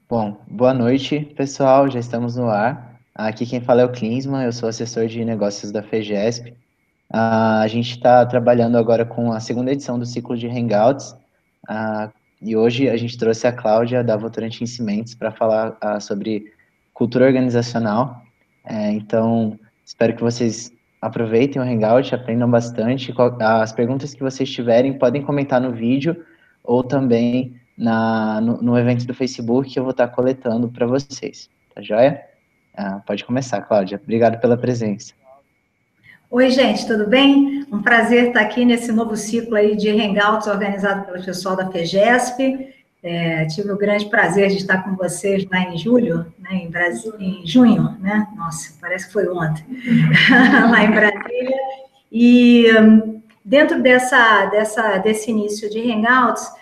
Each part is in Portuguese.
Bom, boa noite, pessoal. Já estamos no ar. Aqui quem fala é o Klinsmann, eu sou assessor de negócios da FEGESP. A gente está trabalhando agora com a segunda edição do ciclo de Hangouts. E hoje a gente trouxe a Cláudia da Votorantim Cimentos para falar sobre cultura organizacional. Então, espero que vocês aproveitem o Hangout, aprendam bastante. As perguntas que vocês tiverem podem comentar no vídeo ou também no evento do Facebook que eu vou estar coletando para vocês. Tá joia? Pode começar, Cláudia. Obrigado pela presença. Oi, gente, tudo bem? Um prazer estar aqui nesse novo ciclo aí de Hangouts organizado pelo pessoal da FEGESP. Tive o grande prazer de estar com vocês lá em julho, né, em junho, né? Nossa, parece que foi ontem, lá em Brasília. E dentro desse início de Hangouts,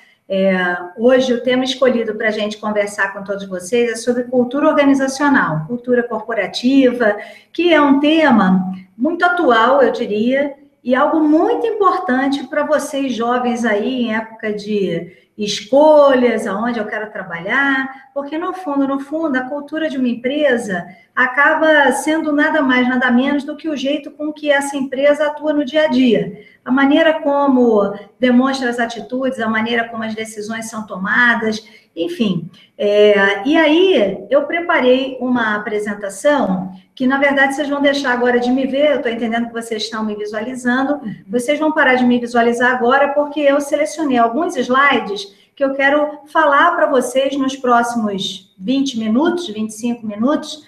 hoje o tema escolhido para a gente conversar com todos vocês é sobre cultura organizacional, cultura corporativa, que é um tema muito atual, eu diria, e algo muito importante para vocês jovens aí em época de escolhas, aonde eu quero trabalhar, porque no fundo, a cultura de uma empresa acaba sendo nada mais, nada menos do que o jeito com que essa empresa atua no dia a dia. A maneira como demonstra as atitudes, a maneira como as decisões são tomadas, enfim. E aí, eu preparei uma apresentação que, na verdade, vocês vão deixar agora de me ver, eu estou entendendo que vocês estão me visualizando, vocês vão parar de me visualizar agora, porque eu selecionei alguns slides que eu quero falar para vocês nos próximos 20 minutos, 25 minutos,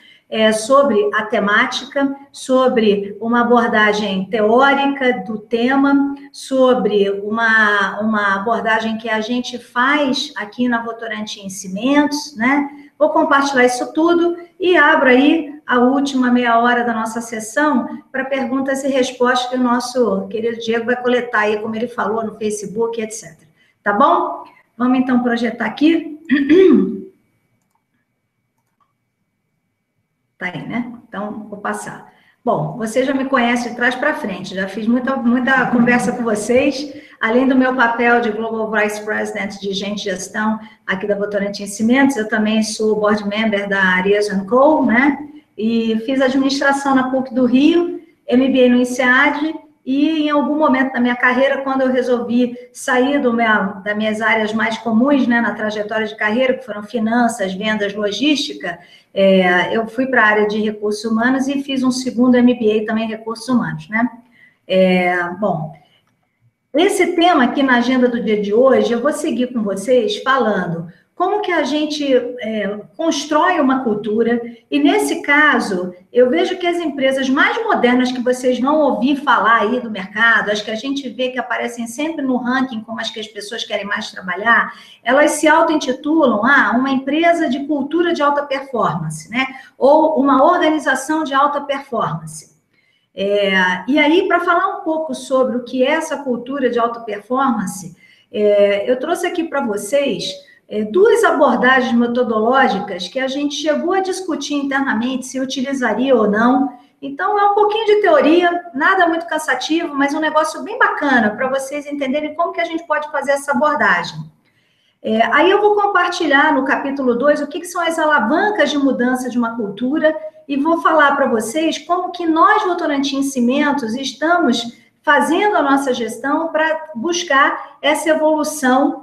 sobre a temática, sobre uma abordagem teórica do tema, sobre uma abordagem que a gente faz aqui na Votorantim Cimentos, né? Vou compartilhar isso tudo e abro aí a última meia hora da nossa sessão para perguntas e respostas que o nosso querido Diego vai coletar aí, como ele falou, no Facebook, etc. Tá bom? Vamos então projetar aqui. Tá aí, né? Então, vou passar. Bom, você já me conhece de trás para frente, já fiz muita conversa com vocês, além do meu papel de Global Vice President de Gente e Gestão aqui da Votorantim Cimentos, eu também sou board member da Arias & Co, né? E fiz administração na PUC do Rio, MBA no INSEAD, e em algum momento da minha carreira, quando eu resolvi sair das minhas áreas mais comuns, né, na trajetória de carreira, que foram finanças, vendas, logística, eu fui para a área de recursos humanos e fiz um segundo MBA também em recursos humanos, né? Bom, esse tema aqui na agenda do dia de hoje, eu vou seguir com vocês falando como que a gente constrói uma cultura, e nesse caso, eu vejo que as empresas mais modernas que vocês vão ouvir falar aí do mercado, as que a gente vê que aparecem sempre no ranking como as que as pessoas querem mais trabalhar, elas se auto-intitulam uma empresa de cultura de alta performance, né? Ou uma organização de alta performance. E aí, para falar um pouco sobre o que é essa cultura de alta performance, eu trouxe aqui para vocês duas abordagens metodológicas que a gente chegou a discutir internamente se utilizaria ou não. Então, é um pouquinho de teoria, nada muito cansativo, mas um negócio bem bacana para vocês entenderem como que a gente pode fazer essa abordagem. Aí eu vou compartilhar no capítulo 2 o que são as alavancas de mudança de uma cultura e vou falar para vocês como que nós, Votorantim Cimentos, estamos fazendo a nossa gestão para buscar essa evolução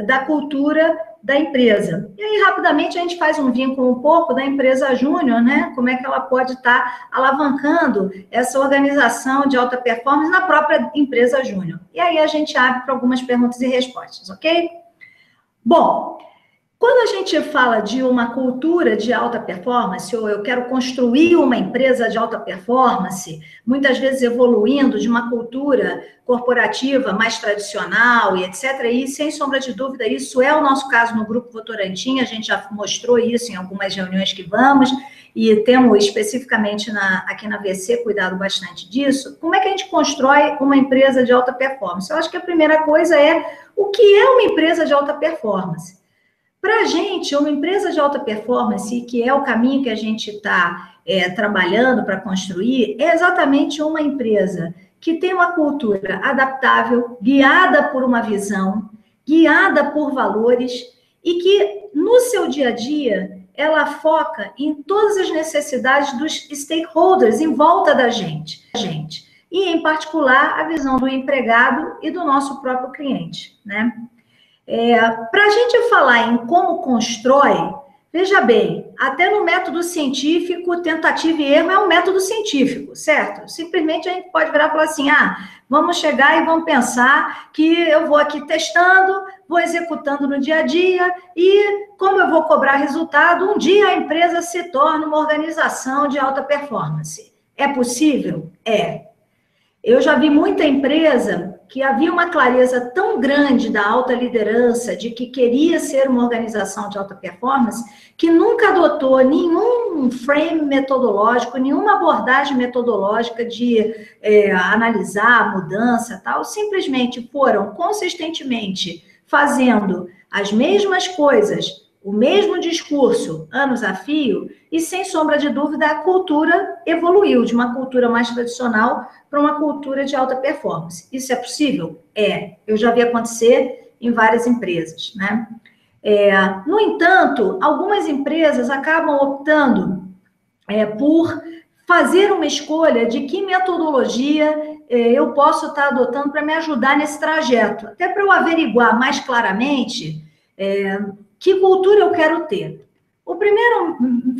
da cultura da empresa. E aí, rapidamente, a gente faz um vínculo um pouco da empresa júnior, né? Como é que ela pode estar alavancando essa organização de alta performance na própria empresa júnior. E aí a gente abre para algumas perguntas e respostas, ok? Bom, quando a gente fala de uma cultura de alta performance, ou eu quero construir uma empresa de alta performance, muitas vezes evoluindo de uma cultura corporativa mais tradicional e etc., e sem sombra de dúvida, isso é o nosso caso no Grupo Votorantim, a gente já mostrou isso em algumas reuniões que vamos, e temos especificamente aqui na VC cuidado bastante disso. Como é que a gente constrói uma empresa de alta performance? Eu acho que a primeira coisa é o que é uma empresa de alta performance. Para a gente, uma empresa de alta performance, que é o caminho que a gente está trabalhando para construir, é exatamente uma empresa que tem uma cultura adaptável, guiada por uma visão, guiada por valores e que, no seu dia a dia, ela foca em todas as necessidades dos stakeholders em volta da gente. E, em particular, a visão do empregado e do nosso próprio cliente, né? Para a gente falar em como constrói, veja bem, até no método científico, tentativa e erro é um método científico, certo? Simplesmente a gente pode virar e falar assim, vamos chegar e vamos pensar que eu vou aqui testando, vou executando no dia a dia e, como eu vou cobrar resultado, um dia a empresa se torna uma organização de alta performance. É possível? É. Eu já vi muita empresa que havia uma clareza tão grande da alta liderança de que queria ser uma organização de alta performance que nunca adotou nenhum frame metodológico, nenhuma abordagem metodológica de analisar a mudança, tal. Simplesmente foram consistentemente fazendo as mesmas coisas, o mesmo discurso, anos a fio, e sem sombra de dúvida a cultura evoluiu de uma cultura mais tradicional para uma cultura de alta performance. Isso é possível? É. Eu já vi acontecer em várias empresas, né? No entanto, algumas empresas acabam optando por fazer uma escolha de que metodologia eu posso estar adotando para me ajudar nesse trajeto, até para eu averiguar mais claramente que cultura eu quero ter. O primeiro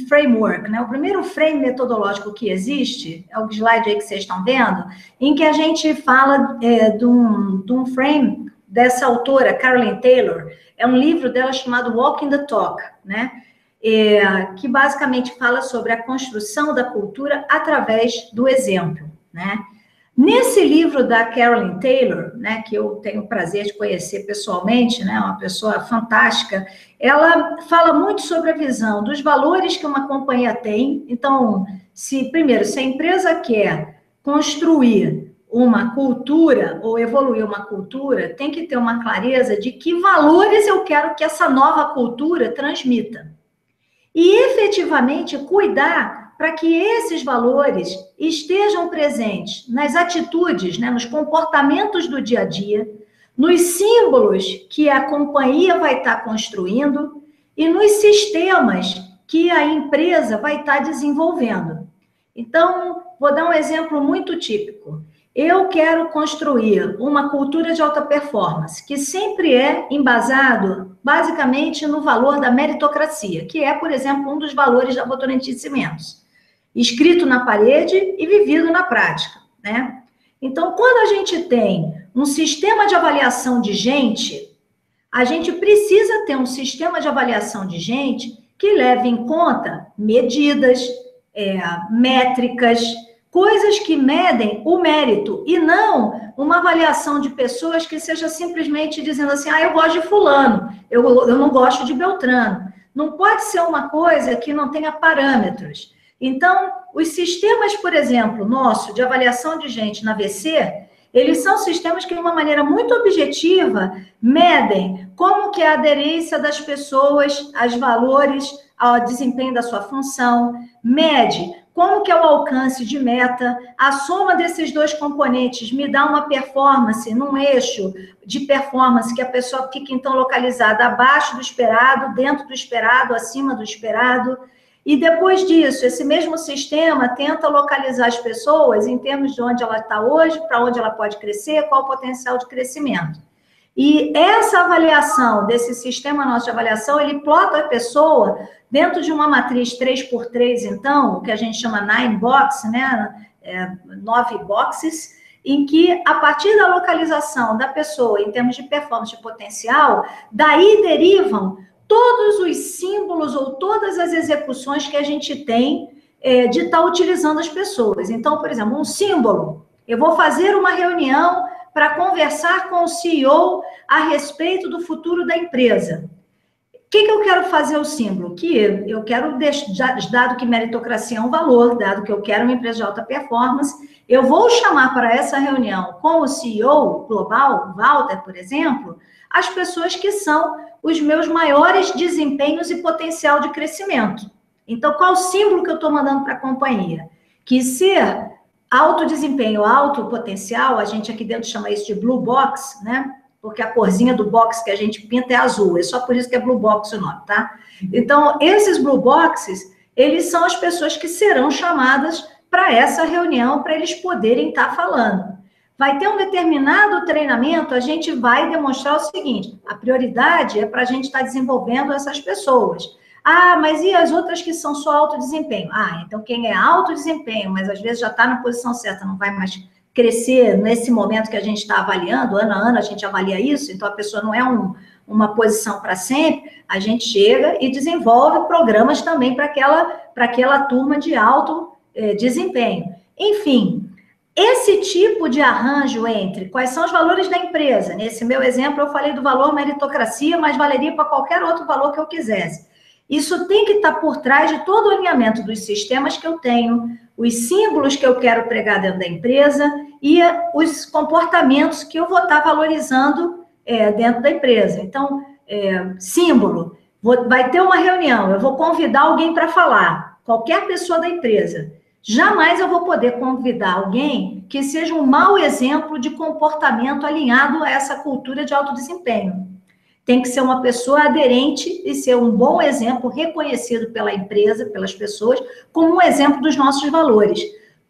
framework, né, o primeiro frame metodológico que existe, é o slide aí que vocês estão vendo, em que a gente fala de um frame dessa autora, Carolyn Taylor, é um livro dela chamado Walking the Talk, né, que basicamente fala sobre a construção da cultura através do exemplo, né. Nesse livro da Carolyn Taylor, né, que eu tenho o prazer de conhecer pessoalmente, né, uma pessoa fantástica, ela fala muito sobre a visão dos valores que uma companhia tem. Então, primeiro, se a empresa quer construir uma cultura ou evoluir uma cultura, tem que ter uma clareza de que valores eu quero que essa nova cultura transmita. E, efetivamente, cuidar para que esses valores estejam presentes nas atitudes, né, nos comportamentos do dia a dia, nos símbolos que a companhia vai estar construindo e nos sistemas que a empresa vai estar desenvolvendo. Então, vou dar um exemplo muito típico. Eu quero construir uma cultura de alta performance, que sempre é embasado, basicamente, no valor da meritocracia, que é, por exemplo, um dos valores da Votorantim Cimentos, escrito na parede e vivido na prática, né? Então, quando a gente tem um sistema de avaliação de gente, a gente precisa ter um sistema de avaliação de gente que leve em conta medidas, métricas, coisas que medem o mérito, e não uma avaliação de pessoas que seja simplesmente dizendo assim, eu gosto de fulano, eu não gosto de Beltrano. Não pode ser uma coisa que não tenha parâmetros. Então, os sistemas, por exemplo, nosso, de avaliação de gente na VC, eles são sistemas que, de uma maneira muito objetiva, medem como que é a aderência das pessoas aos valores, ao desempenho da sua função, mede como que é o alcance de meta, a soma desses dois componentes me dá uma performance num eixo de performance que a pessoa fica, então, localizada abaixo do esperado, dentro do esperado, acima do esperado. E depois disso, esse mesmo sistema tenta localizar as pessoas em termos de onde ela está hoje, para onde ela pode crescer, qual o potencial de crescimento. E essa avaliação, desse sistema nosso de avaliação, ele plota a pessoa dentro de uma matriz 3x3, então, o que a gente chama 9 box, né? 9 boxes, em que, a partir da localização da pessoa, em termos de performance de potencial, daí derivam todos os símbolos ou todas as execuções que a gente tem de estar utilizando as pessoas. Então, por exemplo, um símbolo. Eu vou fazer uma reunião para conversar com o CEO a respeito do futuro da empresa. O que eu quero fazer o símbolo? Que eu quero, dado que meritocracia é um valor, dado que eu quero uma empresa de alta performance, eu vou chamar para essa reunião com o CEO global, Walter, por exemplo, as pessoas que são os meus maiores desempenhos e potencial de crescimento. Então, qual o símbolo que eu estou mandando para a companhia? Que ser alto desempenho, alto potencial, a gente aqui dentro chama isso de blue box, né? porque a corzinha do box que a gente pinta é azul, é só por isso que é Blue Box o nome, tá? Então, esses Blue Boxes, eles são as pessoas que serão chamadas para essa reunião, para eles poderem estar falando. Vai ter um determinado treinamento, a gente vai demonstrar o seguinte, a prioridade é para a gente estar desenvolvendo essas pessoas. Ah, mas e as outras que são só alto desempenho? Ah, então quem é alto desempenho, mas às vezes já está na posição certa, não vai mais crescer nesse momento que a gente está avaliando, ano a ano a gente avalia isso, então a pessoa não é uma posição para sempre, a gente chega e desenvolve programas também para aquela turma de alto desempenho. Enfim, esse tipo de arranjo entre quais são os valores da empresa, nesse meu exemplo eu falei do valor meritocracia, mas valeria para qualquer outro valor que eu quisesse. Isso tem que estar por trás de todo o alinhamento dos sistemas que eu tenho, os símbolos que eu quero pregar dentro da empresa e os comportamentos que eu vou estar valorizando dentro da empresa. Então, símbolo, vai ter uma reunião, eu vou convidar alguém para falar, qualquer pessoa da empresa. Jamais eu vou poder convidar alguém que seja um mau exemplo de comportamento alinhado a essa cultura de alto desempenho. Tem que ser uma pessoa aderente e ser um bom exemplo, reconhecido pela empresa, pelas pessoas, como um exemplo dos nossos valores.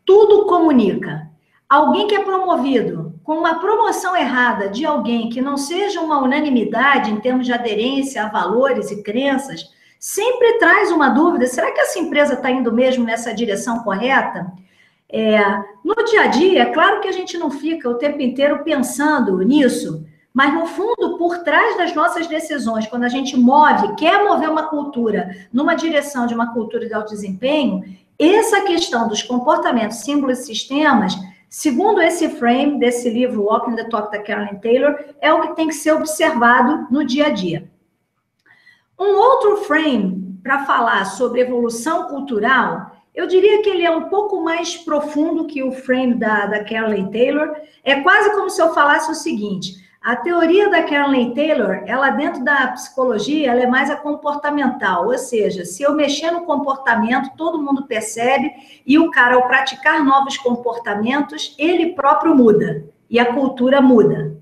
Tudo comunica. Alguém que é promovido com uma promoção errada de alguém que não seja uma unanimidade em termos de aderência a valores e crenças, sempre traz uma dúvida, será que essa empresa está indo mesmo nessa direção correta? No dia a dia, é claro que a gente não fica o tempo inteiro pensando nisso, mas, no fundo, por trás das nossas decisões, quando a gente quer mover uma cultura numa direção de uma cultura de alto desempenho, essa questão dos comportamentos, símbolos e sistemas, segundo esse frame desse livro Walking the Talk, da Carolyn Taylor, é o que tem que ser observado no dia a dia. Um outro frame para falar sobre evolução cultural, eu diria que ele é um pouco mais profundo que o frame da Carolyn Taylor. É quase como se eu falasse o seguinte: a teoria da Carolyn Taylor, ela dentro da psicologia, ela é mais a comportamental, ou seja, se eu mexer no comportamento, todo mundo percebe, e o cara, ao praticar novos comportamentos, ele próprio muda, e a cultura muda.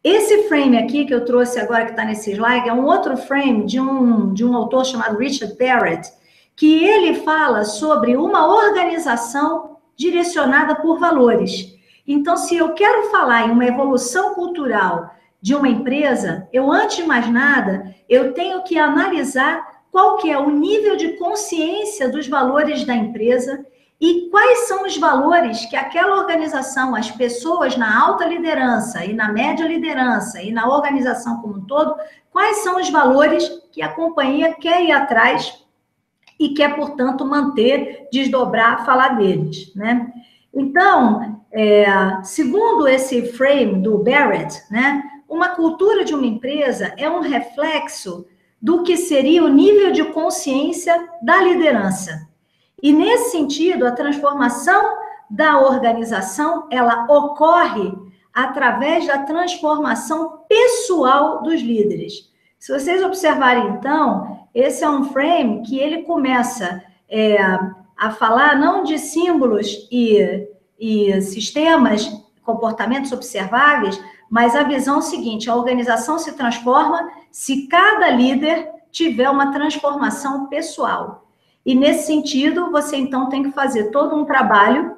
Esse frame aqui que eu trouxe agora, que está nesse slide, é um outro frame de um autor chamado Richard Barrett, que ele fala sobre uma organização direcionada por valores. Então, se eu quero falar em uma evolução cultural de uma empresa, eu, antes de mais nada, eu tenho que analisar qual que é o nível de consciência dos valores da empresa e quais são os valores que aquela organização, as pessoas na alta liderança e na média liderança e na organização como um todo, quais são os valores que a companhia quer ir atrás e quer, portanto, manter, desdobrar, falar deles, né? Então, segundo esse frame do Barrett, né, uma cultura de uma empresa é um reflexo do que seria o nível de consciência da liderança. E, nesse sentido, a transformação da organização, ela ocorre através da transformação pessoal dos líderes. Se vocês observarem, então, esse é um frame que ele começa a falar não de símbolos e sistemas, comportamentos observáveis, mas a visão seguinte: a organização se transforma se cada líder tiver uma transformação pessoal. E, nesse sentido, você, então, tem que fazer todo um trabalho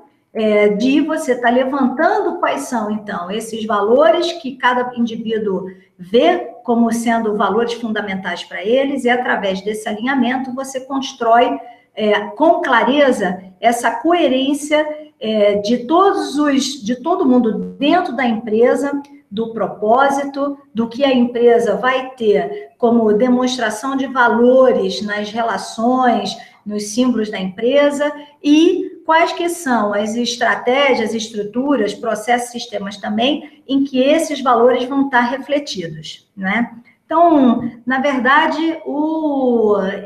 de você estar levantando quais são, então, esses valores que cada indivíduo vê como sendo valores fundamentais para eles, e, através desse alinhamento, você constrói com clareza essa coerência de todo mundo dentro da empresa, do propósito, do que a empresa vai ter como demonstração de valores nas relações, nos símbolos da empresa, e quais que são as estratégias, estruturas, processos, sistemas também, em que esses valores vão estar refletidos, né? Então, na verdade,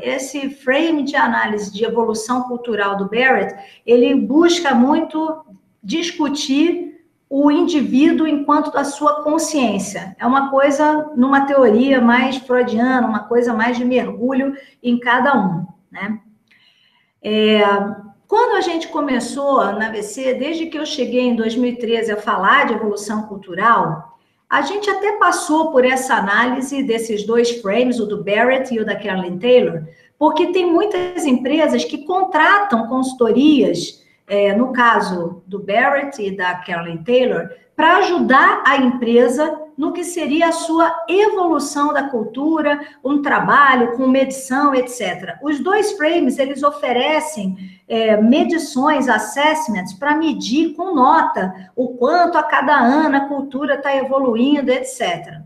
esse frame de análise de evolução cultural do Barrett, ele busca muito discutir o indivíduo enquanto da sua consciência. É uma coisa, numa teoria mais freudiana, uma coisa mais de mergulho em cada um, né? Quando a gente começou na ABC, desde que eu cheguei em 2013 a falar de evolução cultural, A gente até passou por essa análise desses dois frames, o do Barrett e o da Carolyn Taylor, porque tem muitas empresas que contratam consultorias, no caso do Barrett e da Carolyn Taylor, para ajudar a empresa no que seria a sua evolução da cultura, um trabalho com medição, etc. Os dois frames, eles oferecem medições, assessments, para medir com nota o quanto a cada ano a cultura está evoluindo, etc.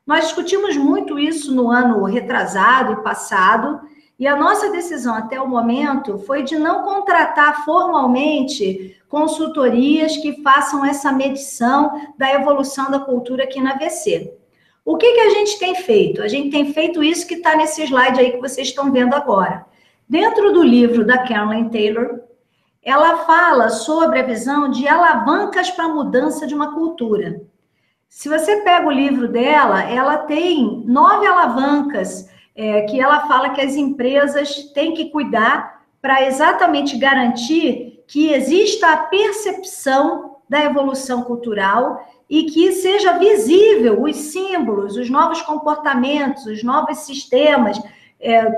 Nós discutimos muito isso no ano retrasado e passado, e a nossa decisão até o momento foi de não contratar formalmente consultorias que façam essa medição da evolução da cultura aqui na VC. O que a gente tem feito? A gente tem feito isso que está nesse slide aí que vocês estão vendo agora. Dentro do livro da Carolyn Taylor, ela fala sobre a visão de alavancas para a mudança de uma cultura. Se você pega o livro dela, ela tem 9 alavancas que ela fala que as empresas têm que cuidar para exatamente garantir que exista a percepção da evolução cultural e que seja visível os símbolos, os novos comportamentos, os novos sistemas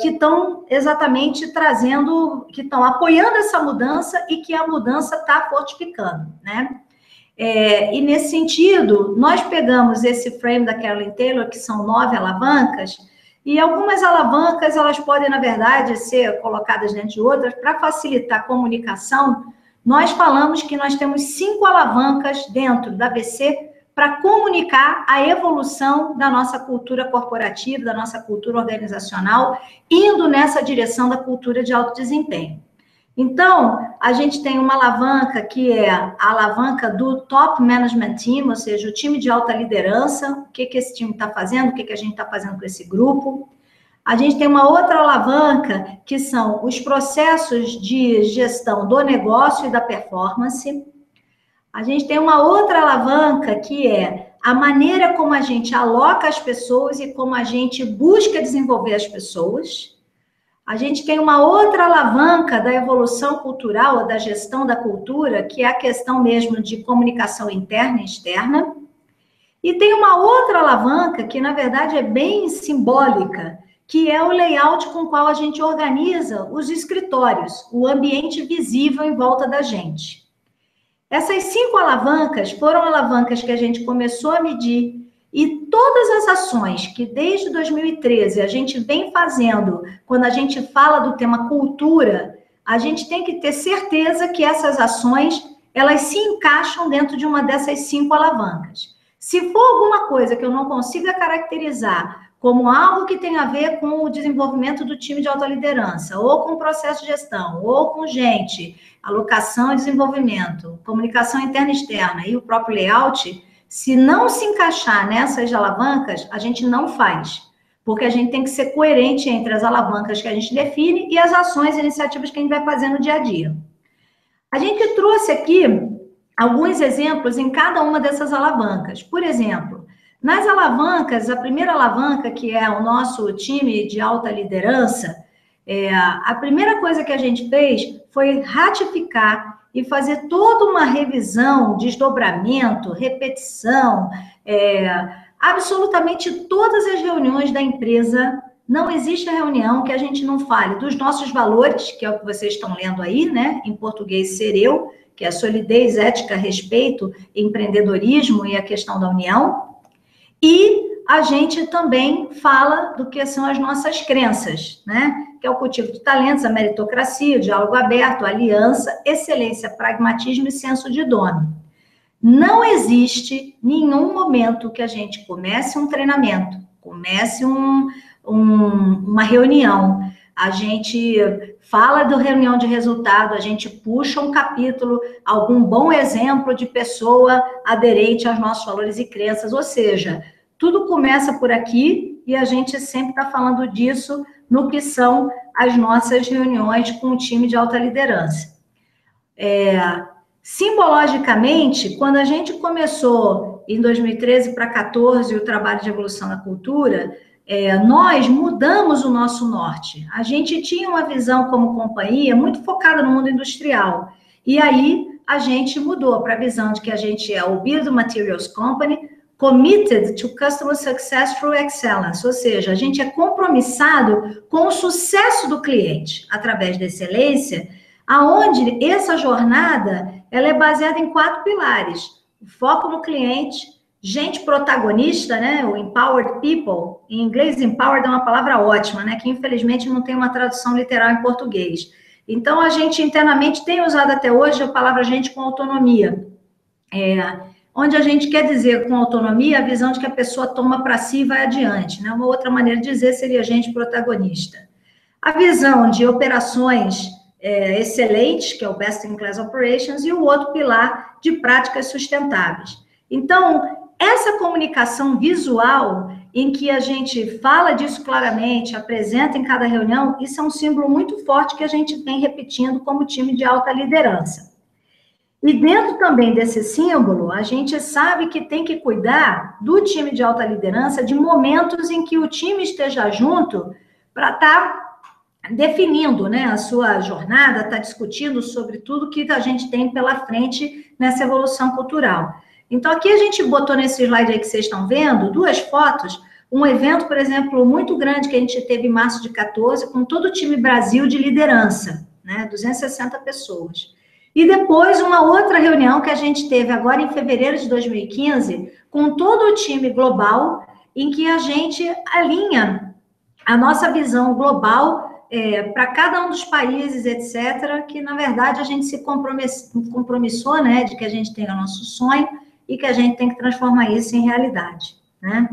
que estão exatamente trazendo, que estão apoiando essa mudança e que a mudança está fortificando, né? E nesse sentido, nós pegamos esse frame da Carolyn Taylor, que são 9 alavancas, e algumas alavancas, elas podem, na verdade, ser colocadas dentro de outras para facilitar a comunicação. Nós falamos que nós temos 5 alavancas dentro da VC para comunicar a evolução da nossa cultura corporativa, da nossa cultura organizacional, indo nessa direção da cultura de alto desempenho. Então, a gente tem uma alavanca que é a alavanca do Top Management Team, ou seja, o time de alta liderança, o que esse time está fazendo, o que a gente está fazendo com esse grupo. A gente tem uma outra alavanca, que são os processos de gestão do negócio e da performance. A gente tem uma outra alavanca, que é a maneira como a gente aloca as pessoas e como a gente busca desenvolver as pessoas. A gente tem uma outra alavanca da evolução cultural, ou da gestão da cultura, que é a questão mesmo de comunicação interna e externa. E tem uma outra alavanca, que na verdade é bem simbólica, que é o layout com o qual a gente organiza os escritórios, o ambiente visível em volta da gente. Essas 5 alavancas foram alavancas que a gente começou a medir, e todas as ações que desde 2013 a gente vem fazendo, quando a gente fala do tema cultura, a gente tem que ter certeza que essas ações, elas se encaixam dentro de uma dessas 5 alavancas. Se for alguma coisa que eu não consiga caracterizar como algo que tem a ver com o desenvolvimento do time de alta liderança, ou com o processo de gestão, ou com gente, alocação e desenvolvimento, comunicação interna e externa e o próprio layout, se não se encaixar nessas alavancas, a gente não faz, porque a gente tem que ser coerente entre as alavancas que a gente define e as ações e iniciativas que a gente vai fazer no dia a dia. A gente trouxe aqui alguns exemplos em cada uma dessas alavancas. Por exemplo, nas alavancas, a primeira alavanca, que é o nosso time de alta liderança, a primeira coisa que a gente fez foi ratificar e fazer toda uma revisão, desdobramento, repetição, absolutamente todas as reuniões da empresa. Não existe reunião que a gente não fale dos nossos valores, que é o que vocês estão lendo aí, né? Em português, ser eu, que é solidez, ética, respeito, empreendedorismo e a questão da união. E a gente também fala do que são as nossas crenças, né? Que é o cultivo de talentos, a meritocracia, o diálogo aberto, a aliança, excelência, pragmatismo e senso de dono. Não existe nenhum momento que a gente comece um treinamento, comece uma reunião, a gente fala da reunião de resultado, a gente puxa um capítulo, algum bom exemplo de pessoa aderente aos nossos valores e crenças, ou seja, tudo começa por aqui e a gente sempre está falando disso no que são as nossas reuniões com o time de alta liderança. Simbologicamente, quando a gente começou em 2013 para 2014 o trabalho de evolução da cultura, nós mudamos o nosso norte. A gente tinha uma visão como companhia muito focada no mundo industrial. E aí a gente mudou para a visão de que a gente é o Build Materials Company, committed to customer success through excellence, ou seja, a gente é compromissado com o sucesso do cliente através da excelência, aonde essa jornada ela é baseada em 4 pilares: o foco no cliente, gente protagonista, né? O empowered people. Em inglês, empowered é uma palavra ótima, né? Que infelizmente não tem uma tradução literal em português. Então, a gente internamente tem usado até hoje a palavra gente com autonomia. Onde a gente quer dizer com autonomia a visão de que a pessoa toma para si e vai adiante, né? Uma outra maneira de dizer seria gente protagonista. A visão de operações excelentes, que é o Best in Class Operations, e o outro pilar de práticas sustentáveis. Então, essa comunicação visual, em que a gente fala disso claramente, apresenta em cada reunião, isso é um símbolo muito forte que a gente vem repetindo como time de alta liderança. E dentro também desse símbolo, a gente sabe que tem que cuidar do time de alta liderança de momentos em que o time esteja junto para estar definindo, né, a sua jornada, estar discutindo sobre tudo que a gente tem pela frente nessa evolução cultural. Então, aqui a gente botou nesse slide aí que vocês estão vendo, 2 fotos, um evento, por exemplo, muito grande que a gente teve em março de 14, com todo o time Brasil de liderança, né, 260 pessoas. E depois uma outra reunião que a gente teve agora em fevereiro de 2015, com todo o time global, em que a gente alinha a nossa visão global para cada um dos países, etc., que, na verdade, a gente se compromissou, né, de que a gente tem o nosso sonho e que a gente tem que transformar isso em realidade, né?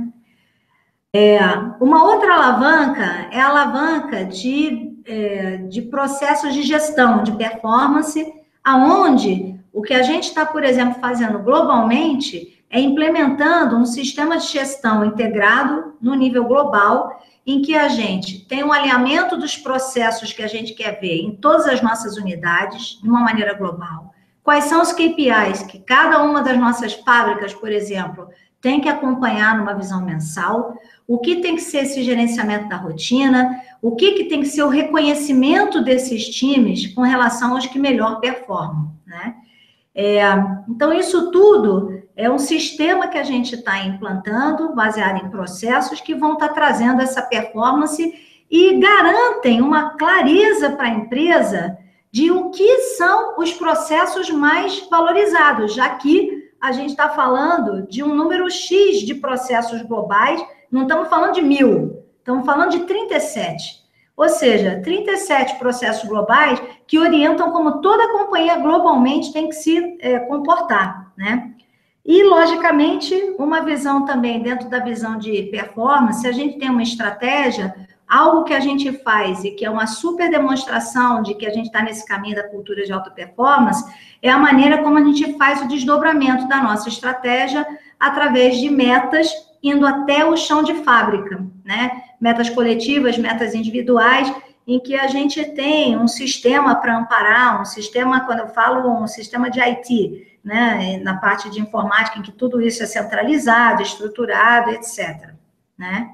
Uma outra alavanca é a alavanca de processos de gestão, de performance, aonde o que a gente está, por exemplo, fazendo globalmente é implementando um sistema de gestão integrado no nível global, em que a gente tem um alinhamento dos processos que a gente quer ver em todas as nossas unidades, de uma maneira global. Quais são os KPIs que cada uma das nossas fábricas, por exemplo, tem que acompanhar numa visão mensal, o que tem que ser esse gerenciamento da rotina, o que tem que ser o reconhecimento desses times com relação aos que melhor performam, né? Então, isso tudo é um sistema que a gente está implantando, baseado em processos que vão estar trazendo essa performance e garantem uma clareza para a empresa de o que são os processos mais valorizados, já que a gente está falando de um número X de processos globais, não estamos falando de 1.000, estamos falando de 37. Ou seja, 37 processos globais que orientam como toda companhia globalmente tem que se comportar, né? E, logicamente, uma visão também, dentro da visão de performance, a gente tem uma estratégia, algo que a gente faz e que é uma super demonstração de que a gente está nesse caminho da cultura de alta performance, é a maneira como a gente faz o desdobramento da nossa estratégia através de metas indo até o chão de fábrica, né? Metas coletivas, metas individuais, em que a gente tem um sistema para amparar, um sistema, quando eu falo um sistema de IT, né? Na parte de informática, em que tudo isso é centralizado, estruturado, etc., né?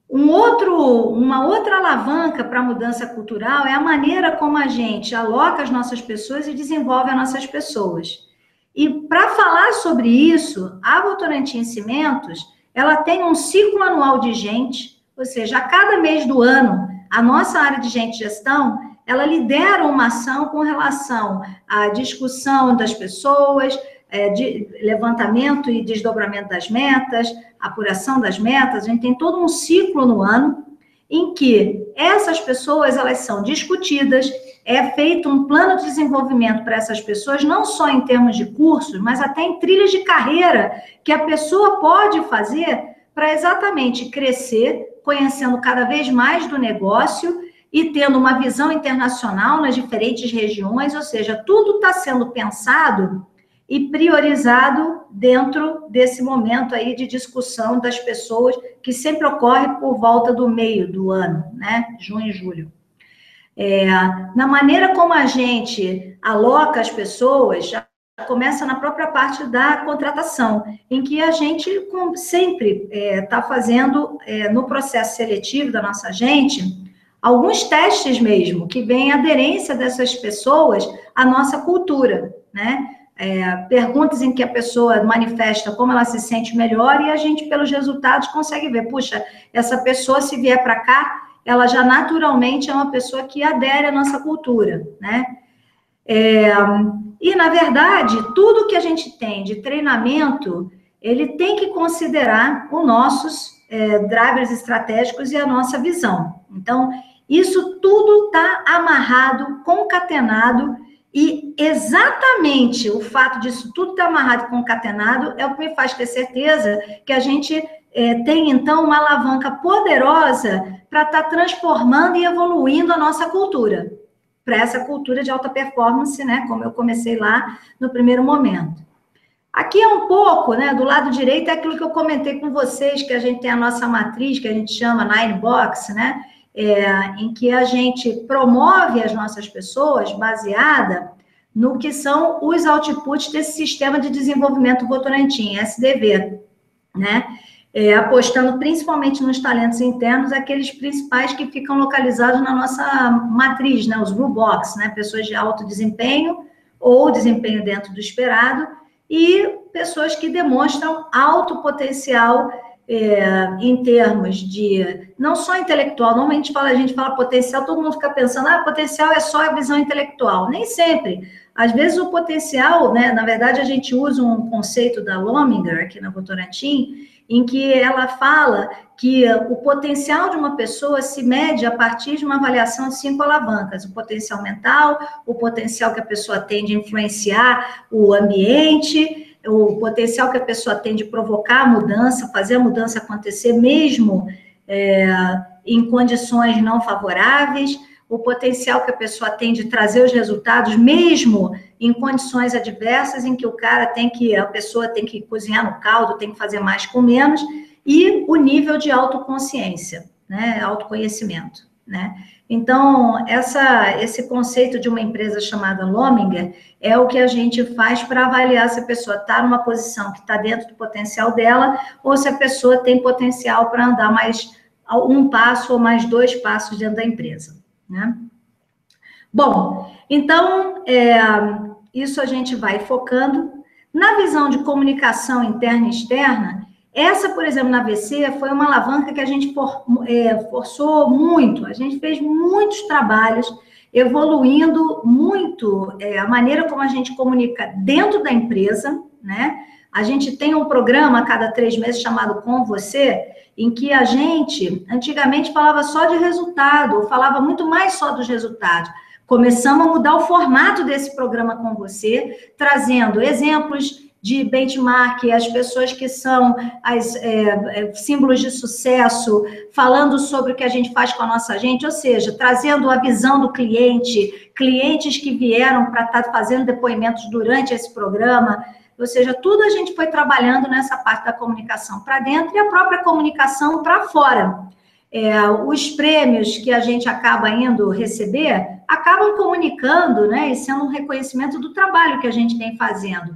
Uma outra alavanca para a mudança cultural é a maneira como a gente aloca as nossas pessoas e desenvolve as nossas pessoas. E para falar sobre isso, a Votorantim Cimentos, ela tem um ciclo anual de gente, ou seja, a cada mês do ano, a nossa área de gente e gestão, ela lidera uma ação com relação à discussão das pessoas, de levantamento e desdobramento das metas, apuração das metas. A gente tem todo um ciclo no ano em que essas pessoas, elas são discutidas, é feito um plano de desenvolvimento para essas pessoas, não só em termos de cursos, mas até em trilhas de carreira que a pessoa pode fazer para exatamente crescer, conhecendo cada vez mais do negócio e tendo uma visão internacional nas diferentes regiões, ou seja, tudo está sendo pensado e priorizado dentro desse momento aí de discussão das pessoas, que sempre ocorre por volta do meio do ano, né? Junho e julho. Na maneira como a gente aloca as pessoas, já começa na própria parte da contratação, em que a gente sempre está fazendo, no processo seletivo da nossa gente, alguns testes mesmo, que vem a aderência dessas pessoas à nossa cultura, né? perguntas em que a pessoa manifesta como ela se sente melhor e a gente, pelos resultados, consegue ver, puxa, essa pessoa, se vier para cá, ela já naturalmente é uma pessoa que adere à nossa cultura, né? E, na verdade, tudo que a gente tem de treinamento, ele tem que considerar os nossos drivers estratégicos e a nossa visão. Então, isso tudo está amarrado, concatenado, e exatamente o fato disso tudo estar amarrado e concatenado é o que me faz ter certeza que a gente tem, então, uma alavanca poderosa para estar transformando e evoluindo a nossa cultura, para essa cultura de alta performance, né, como eu comecei lá no primeiro momento. Aqui é um pouco, né, do lado direito é aquilo que eu comentei com vocês, que a gente tem a nossa matriz, que a gente chama Nine Box, né, em que a gente promove as nossas pessoas baseada no que são os outputs desse sistema de desenvolvimento Votorantim, SDV, né, apostando principalmente nos talentos internos, aqueles principais que ficam localizados na nossa matriz, né, os Blue Box, né, pessoas de alto desempenho ou desempenho dentro do esperado, e pessoas que demonstram alto potencial em termos de, não só intelectual, normalmente a gente fala potencial, todo mundo fica pensando, potencial é só a visão intelectual, nem sempre. Às vezes o potencial, né, na verdade a gente usa um conceito da Lominger aqui na Votorantim, em que ela fala que o potencial de uma pessoa se mede a partir de uma avaliação de 5 alavancas, o potencial mental, o potencial que a pessoa tem de influenciar o ambiente, o potencial que a pessoa tem de provocar a mudança, fazer a mudança acontecer mesmo em condições não favoráveis, o potencial que a pessoa tem de trazer os resultados mesmo em condições adversas, em que a pessoa tem que cozinhar no caldo, tem que fazer mais com menos, e o nível de autoconsciência, né, autoconhecimento, né? Então, esse conceito de uma empresa chamada Lominger é o que a gente faz para avaliar se a pessoa está numa posição que está dentro do potencial dela, ou se a pessoa tem potencial para andar mais um passo ou mais 2 passos dentro da empresa, né? Bom, então, isso a gente vai focando. Na visão de comunicação interna e externa, essa, por exemplo, na VC, foi uma alavanca que a gente forçou muito, a gente fez muitos trabalhos, evoluindo muito a maneira como a gente comunica dentro da empresa, né? A gente tem um programa a cada 3 meses chamado Com Você, em que a gente, antigamente, falava só de resultado, falava muito mais só dos resultados. Começamos a mudar o formato desse programa Com Você, trazendo exemplos de benchmark, as pessoas que são símbolos de sucesso, falando sobre o que a gente faz com a nossa gente, ou seja, trazendo a visão do cliente, clientes que vieram para estar fazendo depoimentos durante esse programa, ou seja, tudo a gente foi trabalhando nessa parte da comunicação para dentro e a própria comunicação para fora. Os prêmios que a gente acaba indo receber, acabam comunicando, né, e sendo um reconhecimento do trabalho que a gente vem fazendo.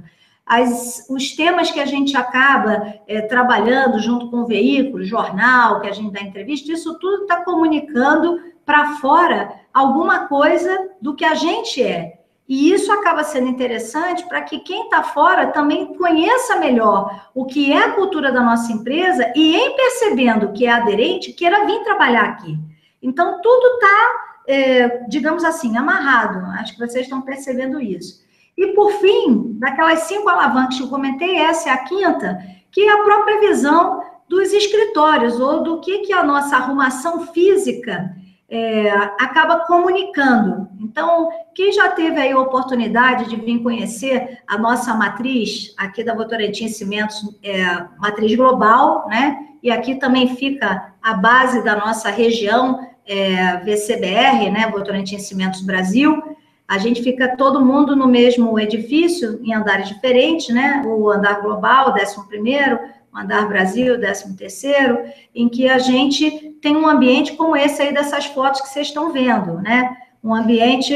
Os temas que a gente acaba trabalhando junto com o veículo, jornal, que a gente dá entrevista, isso tudo está comunicando para fora alguma coisa do que a gente é. E isso acaba sendo interessante para que quem está fora também conheça melhor o que é a cultura da nossa empresa e, em percebendo que é aderente, queira vir trabalhar aqui. Então, tudo está, digamos assim, amarrado. Acho que vocês estão percebendo isso. E, por fim, daquelas 5 alavancas que eu comentei, essa é a quinta, que é a própria visão dos escritórios, ou do que a nossa arrumação física acaba comunicando. Então, quem já teve aí a oportunidade de vir conhecer a nossa matriz, aqui da Votorantim Cimentos, matriz global, né? E aqui também fica a base da nossa região, VCBR, né? Votorantim Cimentos Brasil. A gente fica todo mundo no mesmo edifício, em andares diferentes, né? O andar global, 11º, o andar Brasil, 13º, em que a gente tem um ambiente como esse aí dessas fotos que vocês estão vendo, né? Um ambiente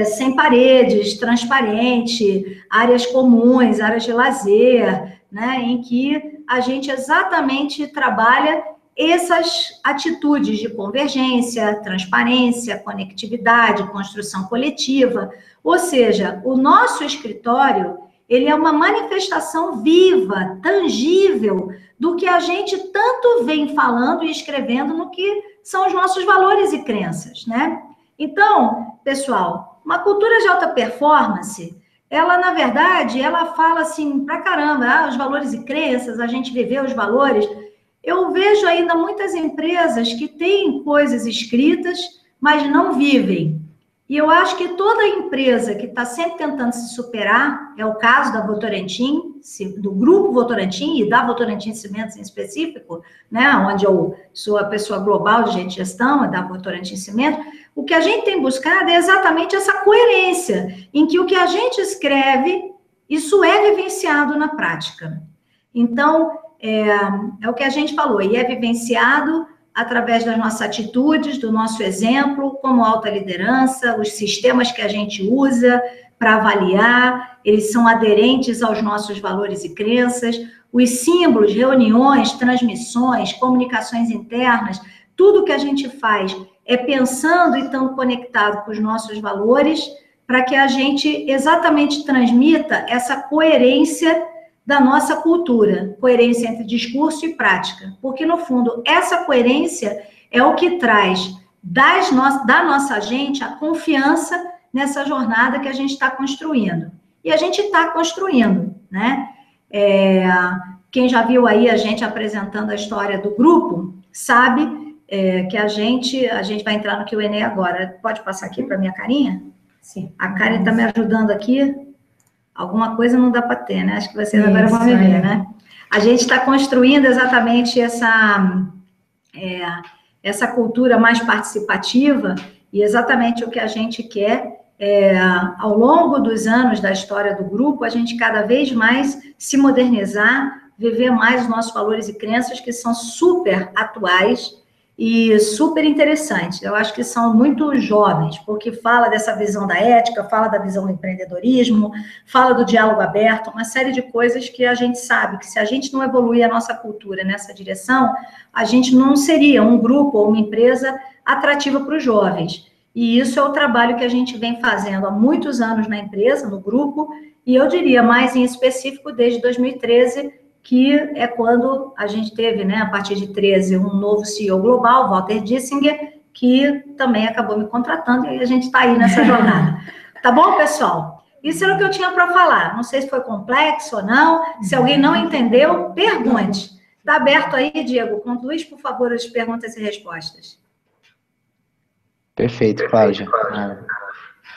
sem paredes, transparente, áreas comuns, áreas de lazer, né? Em que a gente exatamente trabalha essas atitudes de convergência, transparência, conectividade, construção coletiva. Ou seja, o nosso escritório, ele é uma manifestação viva, tangível, do que a gente tanto vem falando e escrevendo no que são os nossos valores e crenças, né? Então, pessoal, uma cultura de alta performance, ela, na verdade, ela fala assim, pra caramba, os valores e crenças, a gente viver os valores. Eu vejo ainda muitas empresas que têm coisas escritas, mas não vivem. E eu acho que toda empresa que está sempre tentando se superar, é o caso da Votorantim, do Grupo Votorantim e da Votorantim Cimentos em específico, né, onde eu sou a pessoa global de gente de gestão, da Votorantim Cimentos, o que a gente tem buscado é exatamente essa coerência, em que o que a gente escreve, isso é vivenciado na prática. Então, é o que a gente falou, e é vivenciado através das nossas atitudes, do nosso exemplo, como alta liderança, os sistemas que a gente usa para avaliar, eles são aderentes aos nossos valores e crenças, os símbolos, reuniões, transmissões, comunicações internas, tudo que a gente faz é pensando e estando conectado com os nossos valores, para que a gente exatamente transmita essa coerência da nossa cultura, coerência entre discurso e prática, porque, no fundo, essa coerência é o que traz da nossa gente a confiança nessa jornada que a gente está construindo. E a gente está construindo, né? Quem já viu aí a gente apresentando a história do grupo, sabe que a gente vai entrar no Q&A agora. Pode passar aqui para minha carinha? Sim. A Karen está me ajudando aqui. Alguma coisa não dá para ter, né? Acho que vocês agora vão me ver, né? A gente está construindo exatamente essa cultura mais participativa e exatamente o que a gente quer ao longo dos anos da história do grupo, a gente cada vez mais se modernizar, viver mais os nossos valores e crenças que são super atuais e super interessantes. Eu acho que são muito jovens, porque fala dessa visão da ética, fala da visão do empreendedorismo, fala do diálogo aberto, uma série de coisas que a gente sabe que se a gente não evoluir a nossa cultura nessa direção, a gente não seria um grupo ou uma empresa atrativa para os jovens. E isso é o trabalho que a gente vem fazendo há muitos anos na empresa, no grupo, e eu diria mais em específico desde 2013, que é quando a gente teve, né, a partir de 13, um novo CEO global, Walter Dissinger, que também acabou me contratando, e a gente está aí nessa jornada. Tá bom, pessoal? Isso era o que eu tinha para falar. Não sei se foi complexo ou não. Se alguém não entendeu, pergunte. Está aberto aí, Diego. Conduz, por favor, as perguntas e respostas. Perfeito, Cláudia.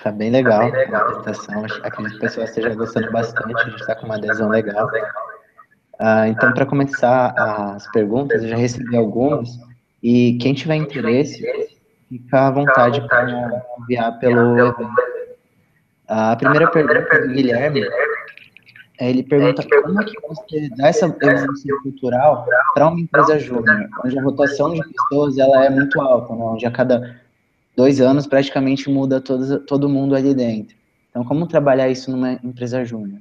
Tá bem legal a apresentação. Acredito que o pessoal esteja gostando bastante. A gente está com uma adesão legal. Então, para começar as perguntas, eu já recebi algumas, e quem tiver interesse, fica à vontade para enviar pelo evento. A primeira pergunta do Guilherme, ele pergunta como que você dá essa evolução cultural para uma empresa júnior, onde a rotação de pessoas ela é muito alta, né? Onde a cada 2 anos praticamente muda todo mundo ali dentro. Então, como trabalhar isso numa empresa júnior?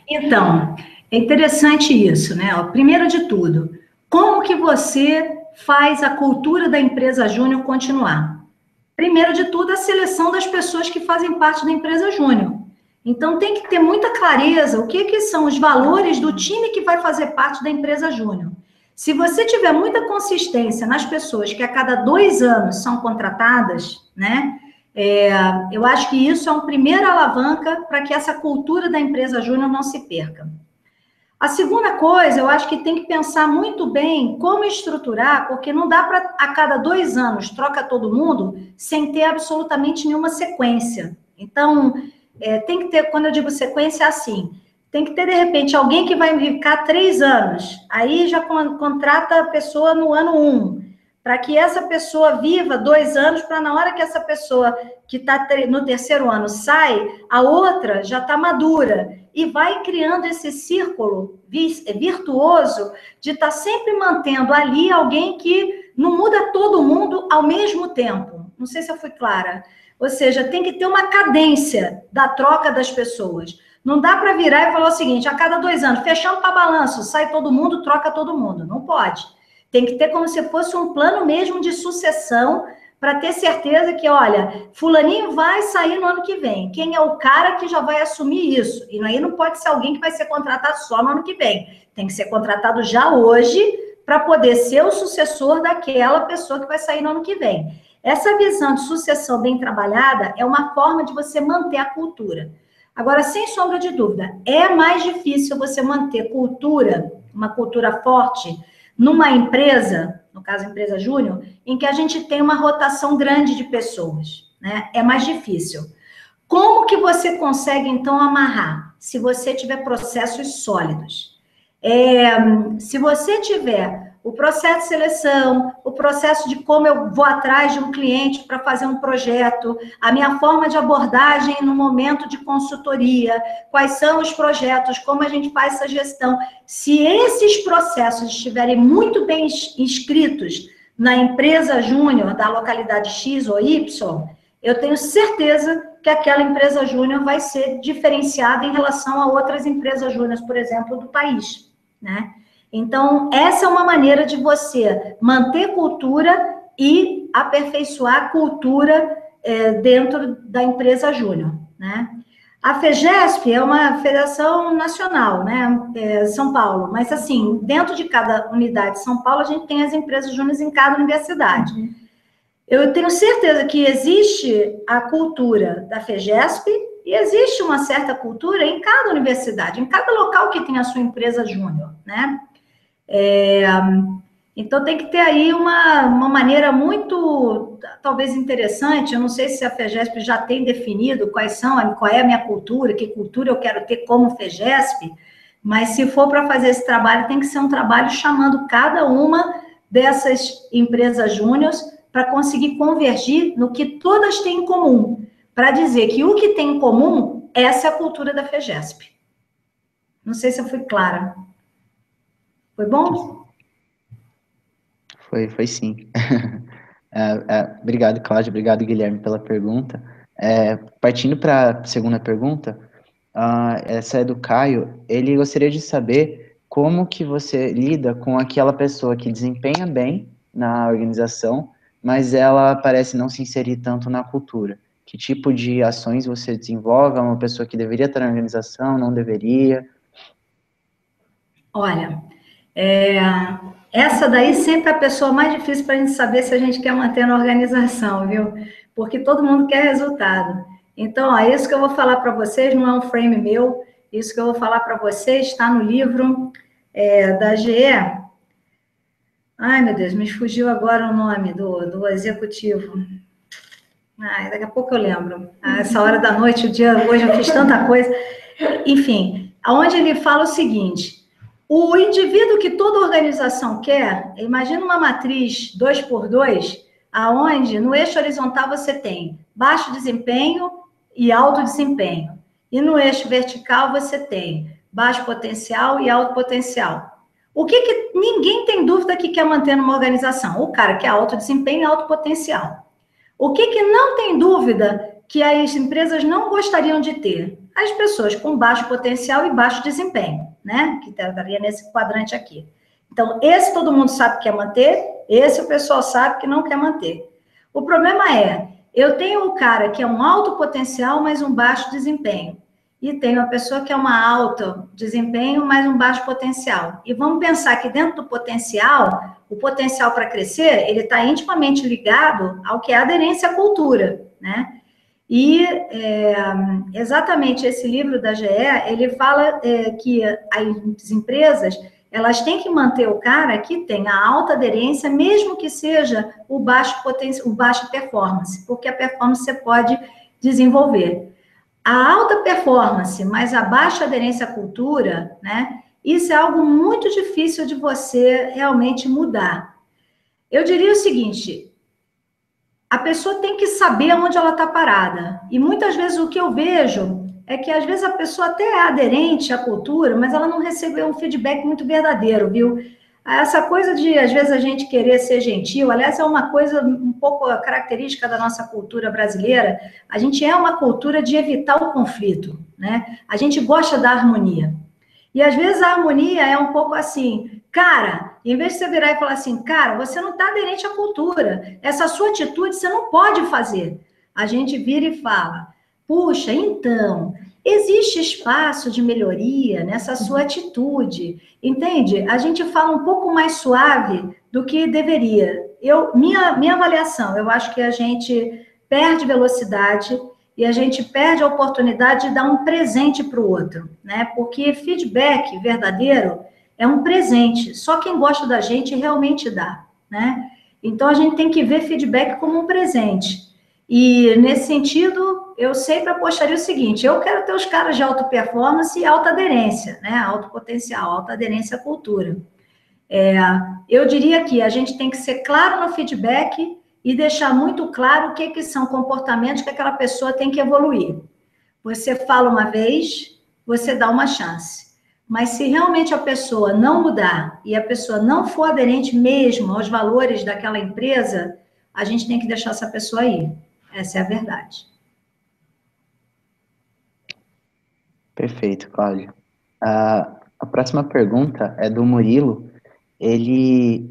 Então, é interessante isso, né? Primeiro de tudo, como que você faz a cultura da empresa júnior continuar? Primeiro de tudo, a seleção das pessoas que fazem parte da empresa júnior. Então, tem que ter muita clareza o que são os valores do time que vai fazer parte da empresa júnior. Se você tiver muita consistência nas pessoas que a cada 2 anos são contratadas, né? Eu acho que isso é uma primeira alavanca para que essa cultura da empresa júnior não se perca. A segunda coisa, eu acho que tem que pensar muito bem como estruturar, porque não dá para a cada 2 anos troca todo mundo sem ter absolutamente nenhuma sequência. Então, tem que ter, quando eu digo sequência, é assim, tem que ter, de repente, alguém que vai ficar 3 anos, aí já contrata a pessoa no ano 1, para que essa pessoa viva 2 anos, para na hora que essa pessoa que está no 3º ano sai, a outra já está madura, e vai criando esse círculo virtuoso de estar sempre mantendo ali alguém que não muda todo mundo ao mesmo tempo. Não sei se eu fui clara. Ou seja, tem que ter uma cadência da troca das pessoas. Não dá para virar e falar o seguinte, a cada 2 anos, fechamos para balanço, sai todo mundo, troca todo mundo. Não pode. Tem que ter como se fosse um plano mesmo de sucessão para ter certeza que, olha, fulaninho vai sair no ano que vem. Quem é o cara que já vai assumir isso? E aí não pode ser alguém que vai ser contratado só no ano que vem. Tem que ser contratado já hoje para poder ser o sucessor daquela pessoa que vai sair no ano que vem. Essa visão de sucessão bem trabalhada é uma forma de você manter a cultura. Agora, sem sombra de dúvida, é mais difícil você manter cultura, uma cultura forte, numa empresa, no caso, empresa júnior, em que a gente tem uma rotação grande de pessoas, né? É mais difícil. Como que você consegue, então, amarrar? Se você tiver processos sólidos. Se você tiver o processo de seleção, o processo de como eu vou atrás de um cliente para fazer um projeto, a minha forma de abordagem no momento de consultoria, quais são os projetos, como a gente faz essa gestão. Se esses processos estiverem muito bem inscritos na empresa júnior da localidade X ou Y, eu tenho certeza que aquela empresa júnior vai ser diferenciada em relação a outras empresas júniores, por exemplo, do país, né? Então, essa é uma maneira de você manter cultura e aperfeiçoar a cultura dentro da empresa júnior, né? A FEGESP é uma federação nacional, né? São Paulo, mas assim, dentro de cada unidade de São Paulo, a gente tem as empresas júniores em cada universidade. Eu tenho certeza que existe a cultura da FEGESP e existe uma certa cultura em cada universidade, em cada local que tem a sua empresa júnior, né? Então, tem que ter aí uma maneira muito, talvez, interessante. Eu não sei se a FEGESP já tem definido qual é a minha cultura, que cultura eu quero ter como FEGESP, mas se for para fazer esse trabalho, tem que ser um trabalho chamando cada uma dessas empresas júniores para conseguir convergir no que todas têm em comum, para dizer que o que tem em comum, essa é a cultura da FEGESP. Não sei se eu fui clara. Foi bom? Foi sim. Obrigado, Cláudia. Obrigado, Guilherme, pela pergunta. Partindo para a segunda pergunta, essa é do Caio. Ele gostaria de saber como que você lida com aquela pessoa que desempenha bem na organização, mas ela parece não se inserir tanto na cultura. Que tipo de ações você desenvolve? É uma pessoa que deveria estar na organização, não deveria? Olha, essa daí sempre é a pessoa mais difícil para a gente saber se a gente quer manter na organização, viu? Porque todo mundo quer resultado. Então, isso que eu vou falar para vocês não é um frame meu, isso que eu vou falar para vocês está no livro da GE. Ai, meu Deus, me fugiu agora o nome do executivo. Daqui a pouco eu lembro. Essa hora da noite, hoje eu fiz tanta coisa. Enfim, aonde ele fala o seguinte: o indivíduo que toda organização quer, imagina uma matriz 2x2, aonde no eixo horizontal você tem baixo desempenho e alto desempenho. E no eixo vertical você tem baixo potencial e alto potencial. O que ninguém tem dúvida que quer manter numa organização? O cara que é alto desempenho e alto potencial. O que não tem dúvida que as empresas não gostariam de ter? As pessoas com baixo potencial e baixo desempenho, né? Que estaria nesse quadrante aqui. Então, esse todo mundo sabe que quer manter, esse o pessoal sabe que não quer manter. O problema eu tenho um cara que é um alto potencial, mas um baixo desempenho. E tenho a pessoa que é uma alto desempenho, mas um baixo potencial. E vamos pensar que dentro do potencial, o potencial para crescer, ele está intimamente ligado ao que é a aderência à cultura, né? E exatamente esse livro da GE, ele fala que as empresas, elas têm que manter o cara que tem a alta aderência, mesmo que seja o baixo performance, porque a performance você pode desenvolver. A alta performance, mas a baixa aderência à cultura, né? Isso é algo muito difícil de você realmente mudar. Eu diria o seguinte: a pessoa tem que saber onde ela está parada. E muitas vezes o que eu vejo é que às vezes a pessoa até é aderente à cultura, mas ela não recebeu um feedback muito verdadeiro, viu? Essa coisa de, às vezes, a gente querer ser gentil, aliás, é uma coisa um pouco característica da nossa cultura brasileira. A gente é uma cultura de evitar o conflito, né? A gente gosta da harmonia. E, às vezes, a harmonia é um pouco assim, cara, Em vez de você virar e falar assim, cara, você não está aderente à cultura, essa sua atitude você não pode fazer. A gente vira e fala, puxa, então, existe espaço de melhoria nessa sua atitude, entende? A gente fala um pouco mais suave do que deveria. Minha avaliação, eu acho que a gente perde velocidade e a gente perde a oportunidade de dar um presente para o outro, né? Porque feedback verdadeiro é um presente. Só quem gosta da gente realmente dá, né? Então a gente tem que ver feedback como um presente. E nesse sentido, eu sempre apostaria o seguinte: eu quero ter os caras de alta performance e alta aderência, né? Alto potencial, alta aderência à cultura. Eu diria que a gente tem que ser claro no feedback e deixar muito claro o que são comportamentos que aquela pessoa tem que evoluir. Você fala uma vez, você dá uma chance. Mas se realmente a pessoa não mudar e a pessoa não for aderente mesmo aos valores daquela empresa, a gente tem que deixar essa pessoa ir. Essa é a verdade. Perfeito, Cláudio. A próxima pergunta é do Murilo. Ele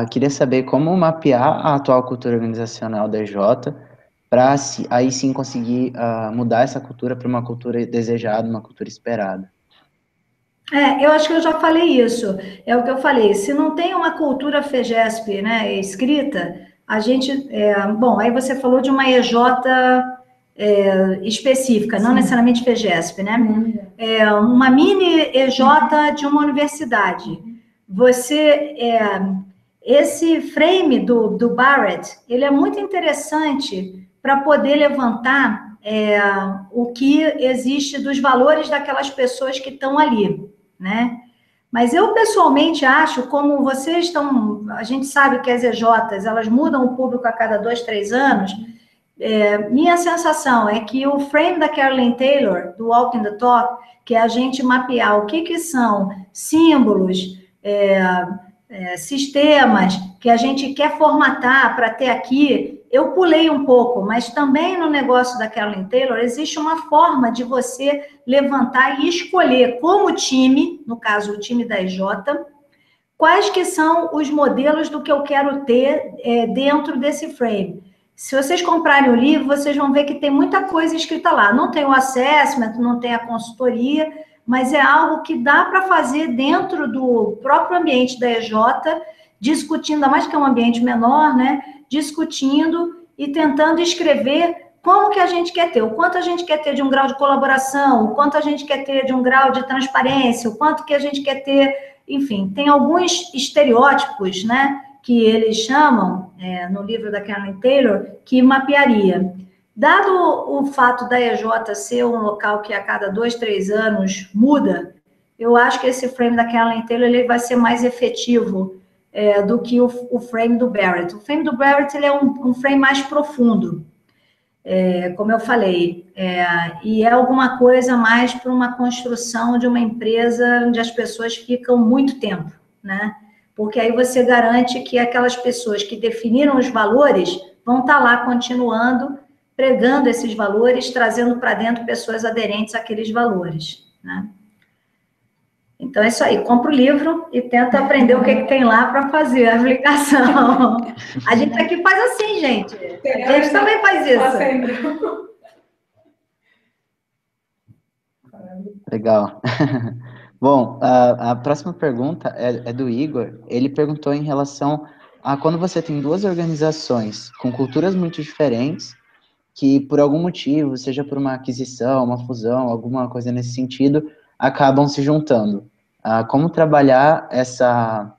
queria saber como mapear a atual cultura organizacional da EJ para aí sim conseguir mudar essa cultura para uma cultura desejada, uma cultura esperada. Eu acho que eu já falei isso. É o que eu falei. Se não tem uma cultura FEGESP, né, escrita, a gente... bom, aí você falou de uma EJ específica, não necessariamente FEGESP, né? Uma mini EJ de uma universidade. Esse frame do Barrett, ele é muito interessante para poder levantar o que existe dos valores daquelas pessoas que estão ali, né? Mas eu, pessoalmente, acho, como vocês estão... A gente sabe que as EJs, elas mudam o público a cada 2, 3 anos. Minha sensação é que o frame da Carolyn Taylor, do Walking the Talk, que é a gente mapear o que são símbolos, sistemas que a gente quer formatar para ter aqui, eu pulei um pouco, mas também no negócio da Carolyn Taylor existe uma forma de você levantar e escolher como time, no caso o time da EJ, quais que são os modelos do que eu quero ter dentro desse frame. Se vocês comprarem o livro, vocês vão ver que tem muita coisa escrita lá. Não tem o assessment, não tem a consultoria, mas é algo que dá para fazer dentro do próprio ambiente da EJ, discutindo, ainda mais que é um ambiente menor, né? Discutindo e tentando escrever como que a gente quer ter, o quanto a gente quer ter de um grau de colaboração, o quanto a gente quer ter de um grau de transparência, o quanto que a gente quer ter, enfim, tem alguns estereótipos, né, que eles chamam, no livro da Carolyn Taylor, que mapearia. Dado o fato da EJ ser um local que a cada 2, 3 anos muda, eu acho que esse frame da Carolyn Taylor ele vai ser mais efetivo do que o frame do Barrett. O frame do Barrett ele é um frame mais profundo, como eu falei, e é alguma coisa mais para uma construção de uma empresa onde as pessoas ficam muito tempo, né? Porque aí você garante que aquelas pessoas que definiram os valores vão estar lá continuando pregando esses valores, trazendo para dentro pessoas aderentes àqueles valores, né? Então é isso aí, compra o livro e tenta aprender o que tem lá para fazer a aplicação. A gente aqui faz assim, gente. A gente também faz isso. Legal. Bom, a próxima pergunta é do Igor. Ele perguntou em relação a quando você tem duas organizações com culturas muito diferentes, que por algum motivo, seja por uma aquisição, uma fusão, alguma coisa nesse sentido, acabam se juntando. Como trabalhar essa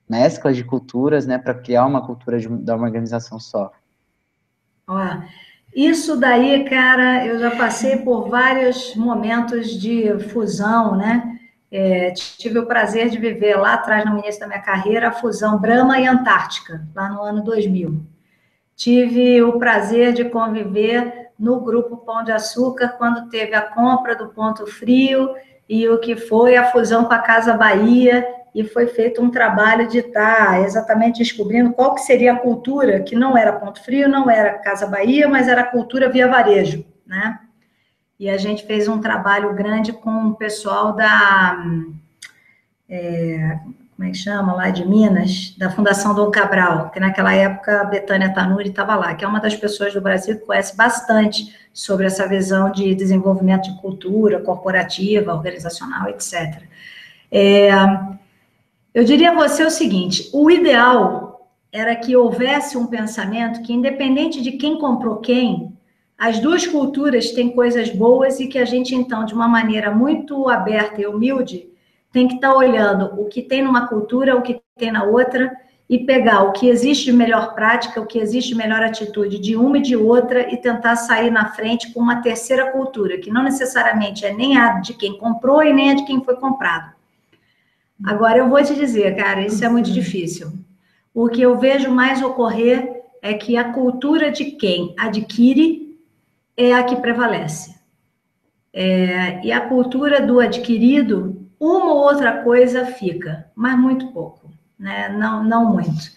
mescla de culturas, né, para criar uma cultura de uma organização só? Isso daí, cara, eu já passei por vários momentos de fusão, né? Tive o prazer de viver lá atrás, no início da minha carreira, a fusão Brahma e Antártica, lá no ano 2000. Tive o prazer de conviver no Grupo Pão de Açúcar, quando teve a compra do Ponto Frio e o que foi a fusão com a Casa Bahia, e foi feito um trabalho de estar exatamente descobrindo qual que seria a cultura, que não era Ponto Frio, não era Casa Bahia, mas era a cultura via varejo, né? E a gente fez um trabalho grande com o pessoal como é que chama, lá de Minas, da Fundação Dom Cabral, que naquela época a Betânia Tanuri estava lá, que é uma das pessoas do Brasil que conhece bastante sobre essa visão de desenvolvimento de cultura corporativa, organizacional, etc. Eu diria a você o seguinte, o ideal era que houvesse um pensamento que, independente de quem comprou quem, as duas culturas têm coisas boas e que a gente, então, de uma maneira muito aberta e humilde, tem que estar olhando o que tem numa cultura, o que tem na outra, e pegar o que existe de melhor prática, o que existe de melhor atitude de uma e de outra, e tentar sair na frente com uma terceira cultura, que não necessariamente é nem a de quem comprou e nem a de quem foi comprado. Agora, eu vou te dizer, cara, isso é muito difícil. O que eu vejo mais ocorrer é que a cultura de quem adquire é a que prevalece. E a cultura do adquirido, uma ou outra coisa fica, mas muito pouco, né? Não muito.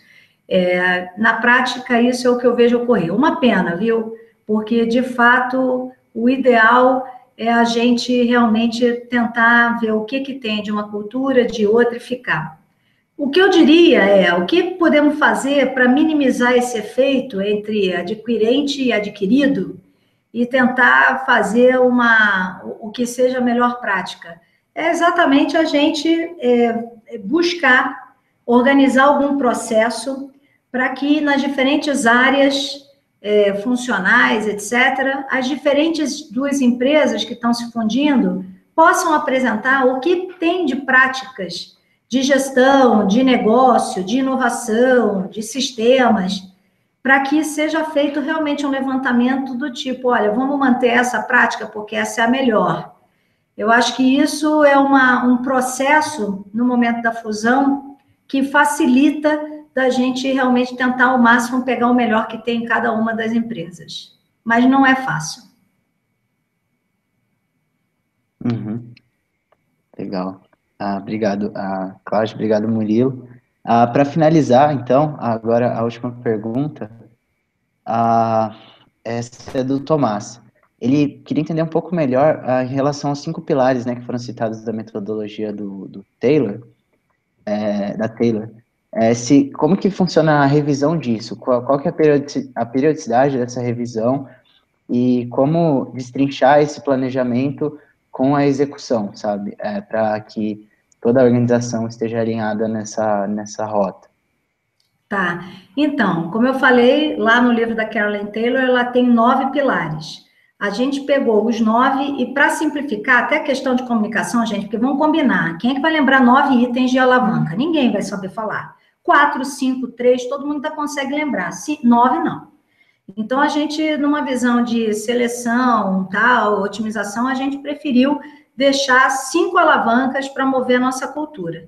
Na prática, isso é o que eu vejo ocorrer. Uma pena, viu? Porque, de fato, o ideal é a gente realmente tentar ver o que tem de uma cultura, de outra e ficar. O que eu diria o que podemos fazer para minimizar esse efeito entre adquirente e adquirido e tentar fazer o que seja a melhor prática. É exatamente a gente buscar organizar algum processo para que nas diferentes áreas funcionais, etc., as diferentes duas empresas que estão se fundindo possam apresentar o que tem de práticas de gestão, de negócio, de inovação, de sistemas, para que seja feito realmente um levantamento do tipo, olha, vamos manter essa prática porque essa é a melhor. Eu acho que isso é um processo, no momento da fusão, que facilita da gente realmente tentar ao máximo pegar o melhor que tem em cada uma das empresas. Mas não é fácil. Uhum. Legal. Obrigado, Cláudio, obrigado, Murilo. Para finalizar, então, agora a última pergunta, essa é do Tomás. Ele queria entender um pouco melhor em relação aos 5 pilares, né, que foram citados da metodologia do Taylor, da Taylor. Como que funciona a revisão disso? Qual que é a periodicidade dessa revisão e como destrinchar esse planejamento com a execução, sabe? Para que toda a organização esteja alinhada nessa rota. Tá. Então, como eu falei, lá no livro da Carolyn Taylor, ela tem 9 pilares. A gente pegou os 9 e, para simplificar, até a questão de comunicação, gente, porque vamos combinar, quem é que vai lembrar 9 itens de alavanca? Ninguém vai saber falar. 4, 5, 3, todo mundo ainda consegue lembrar. 9, não. Então, a gente, numa visão de seleção, tal, otimização, a gente preferiu deixar 5 alavancas para mover a nossa cultura.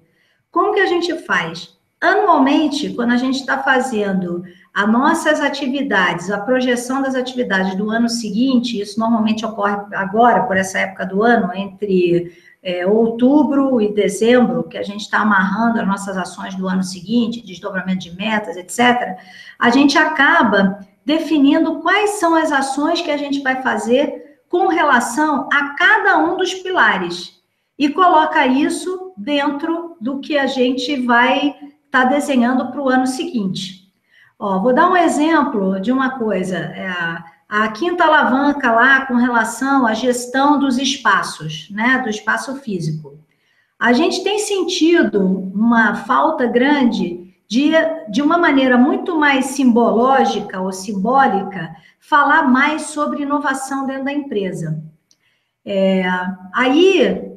Como que a gente faz? Anualmente, quando a gente está fazendo as nossas atividades, a projeção das atividades do ano seguinte, isso normalmente ocorre agora, por essa época do ano, entre outubro e dezembro, que a gente está amarrando as nossas ações do ano seguinte, desdobramento de metas, etc., a gente acaba definindo quais são as ações que a gente vai fazer com relação a cada um dos pilares e coloca isso dentro do que a gente vai estar desenhando para o ano seguinte. Vou dar um exemplo de uma coisa, a 5ª alavanca lá com relação à gestão dos espaços, né, do espaço físico. A gente tem sentido uma falta grande de uma maneira muito mais simbológica ou simbólica, falar mais sobre inovação dentro da empresa. Aí,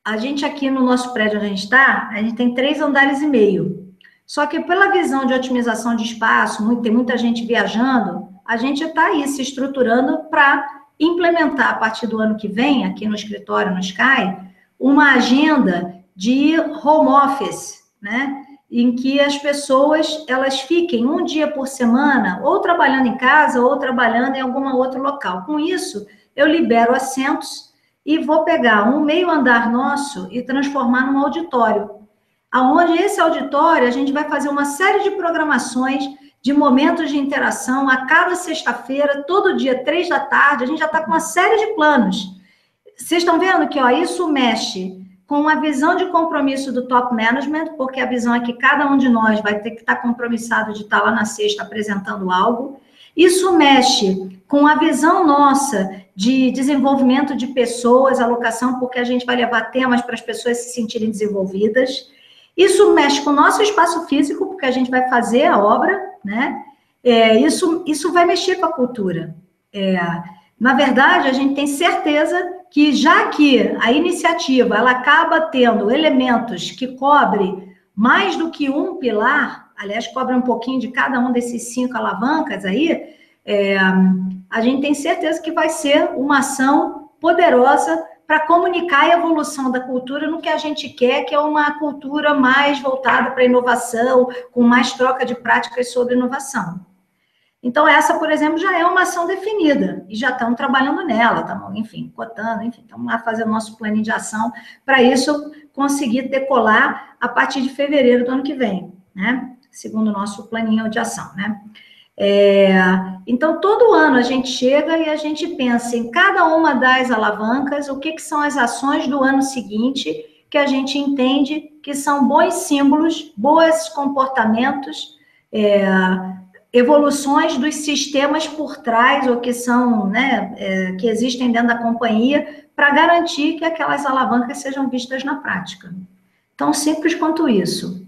a gente aqui no nosso prédio onde a gente está, a gente tem 3 andares e meio. Só que pela visão de otimização de espaço, tem muita gente viajando, a gente está aí se estruturando para implementar a partir do ano que vem, aqui no escritório, no Sky, uma agenda de home office, né? Em que as pessoas, elas fiquem um dia por semana, ou trabalhando em casa, ou trabalhando em algum outro local. Com isso, eu libero assentos e vou pegar um meio andar nosso e transformar num auditório. Aonde esse auditório, a gente vai fazer uma série de programações, de momentos de interação, a cada sexta-feira, todo dia, 3 da tarde, a gente já está com uma série de planos. Vocês estão vendo que isso mexe com a visão de compromisso do top management, porque a visão é que cada um de nós vai ter que estar compromissado de estar lá na sexta apresentando algo. Isso mexe com a visão nossa de desenvolvimento de pessoas, alocação, porque a gente vai levar temas para as pessoas se sentirem desenvolvidas. Isso mexe com o nosso espaço físico, porque a gente vai fazer a obra, né? Isso vai mexer com a cultura. Na verdade, a gente tem certeza que, já que a iniciativa ela acaba tendo elementos que cobrem mais do que um pilar, aliás, cobre um pouquinho de cada um desses 5 alavancas aí, a gente tem certeza que vai ser uma ação poderosa para comunicar a evolução da cultura no que a gente quer, que é uma cultura mais voltada para a inovação, com mais troca de práticas sobre inovação. Então, essa, por exemplo, já é uma ação definida, e já estamos trabalhando nela, estamos, enfim, cotando, enfim, estamos lá fazendo nosso planinho de ação, para isso conseguir decolar a partir de fevereiro do ano que vem, né? Segundo o nosso planinho de ação, né? Então, todo ano a gente chega e a gente pensa em cada uma das alavancas, o que são as ações do ano seguinte, que a gente entende que são bons símbolos, bons comportamentos, evoluções dos sistemas por trás, ou que são, né, que existem dentro da companhia, para garantir que aquelas alavancas sejam vistas na prática. Tão simples quanto isso.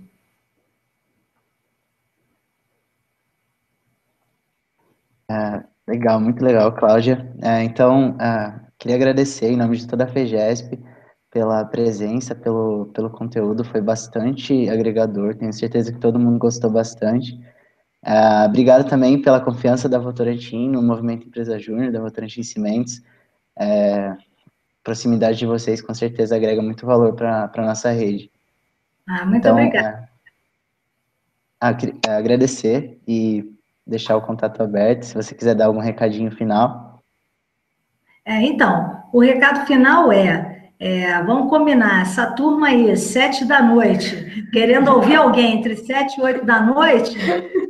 Legal, muito legal, Cláudia. Então, queria agradecer em nome de toda a FEGESP pela presença, pelo conteúdo, foi bastante agregador, tenho certeza que todo mundo gostou bastante. Obrigado também pela confiança da Votorantim no Movimento Empresa Júnior, da Votorantim Cimentos. Proximidade de vocês com certeza agrega muito valor para a nossa rede. Muito então, obrigada. Agradecer e deixar o contato aberto, se você quiser dar algum recadinho final. Então, o recado final vamos combinar, essa turma aí, 7 da noite, querendo ouvir alguém entre 7 e 8 da noite,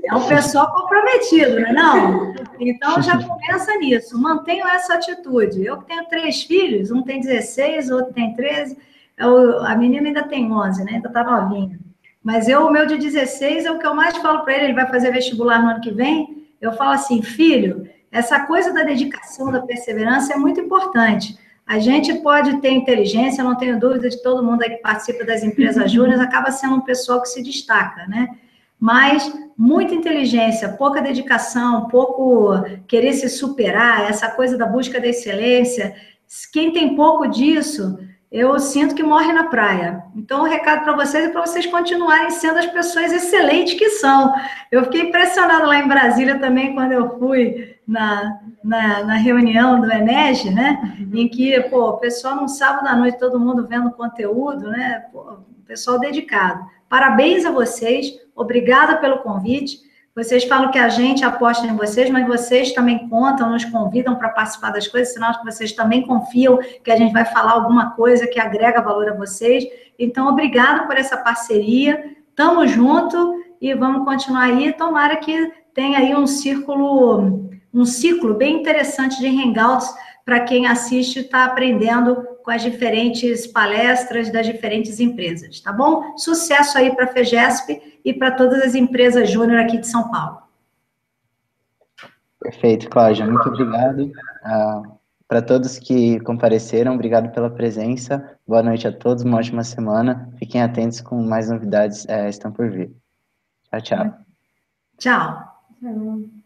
é um pessoal comprometido, não é não? Então, já começa nisso, mantenham essa atitude. Eu tenho 3 filhos, um tem 16, outro tem 13, a menina ainda tem 11, né? Ainda está novinha. Mas o meu de 16 é o que eu mais falo para ele vai fazer vestibular no ano que vem, eu falo assim, filho, essa coisa da dedicação, da perseverança é muito importante. A gente pode ter inteligência, não tenho dúvida de todo mundo aí que participa das empresas júnior, acaba sendo um pessoal que se destaca, né? Mas muita inteligência, pouca dedicação, pouco querer se superar, essa coisa da busca da excelência, quem tem pouco disso, eu sinto que morre na praia. Então, o recado para vocês é para vocês continuarem sendo as pessoas excelentes que são. Eu fiquei impressionada lá em Brasília também, quando eu fui na reunião do Enege, né? Em que, o pessoal num sábado à noite, todo mundo vendo conteúdo, né? Pessoal dedicado. Parabéns a vocês, obrigada pelo convite. Vocês falam que a gente aposta em vocês, mas vocês também contam, nos convidam para participar das coisas, sinal que vocês também confiam que a gente vai falar alguma coisa que agrega valor a vocês. Então, obrigada por essa parceria, tamo junto e vamos continuar aí. Tomara que tenha aí um ciclo bem interessante de hangouts para quem assiste e está aprendendo com as diferentes palestras das diferentes empresas, tá bom? Sucesso aí para a FEGESP e para todas as empresas júnior aqui de São Paulo. Perfeito, Cláudia, muito obrigado. Para todos que compareceram, obrigado pela presença. Boa noite a todos, uma ótima semana. Fiquem atentos com mais novidades estão por vir. Tchau, tchau. Tchau.